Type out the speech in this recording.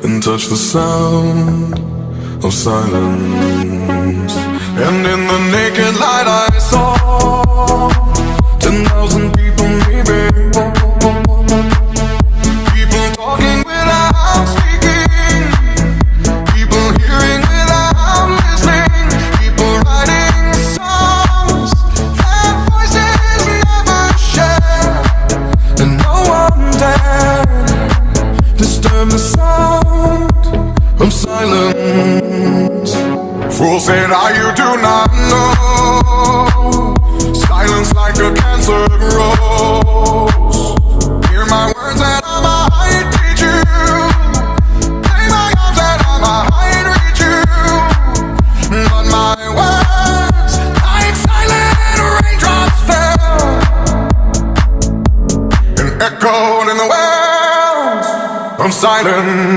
and touch the sound of silence. And in the naked light I saw 10,000 people maybe, people talking without speaking, people hearing without listening, people writing songs that voices never share, and no one dared disturb the sound of silence. Fool said, you do not know. Silence like a cancer grows. Hear my words and I might teach you. Play my arms and I might reach you. But my words, like silent raindrops, fell and echoed in the wells of silence.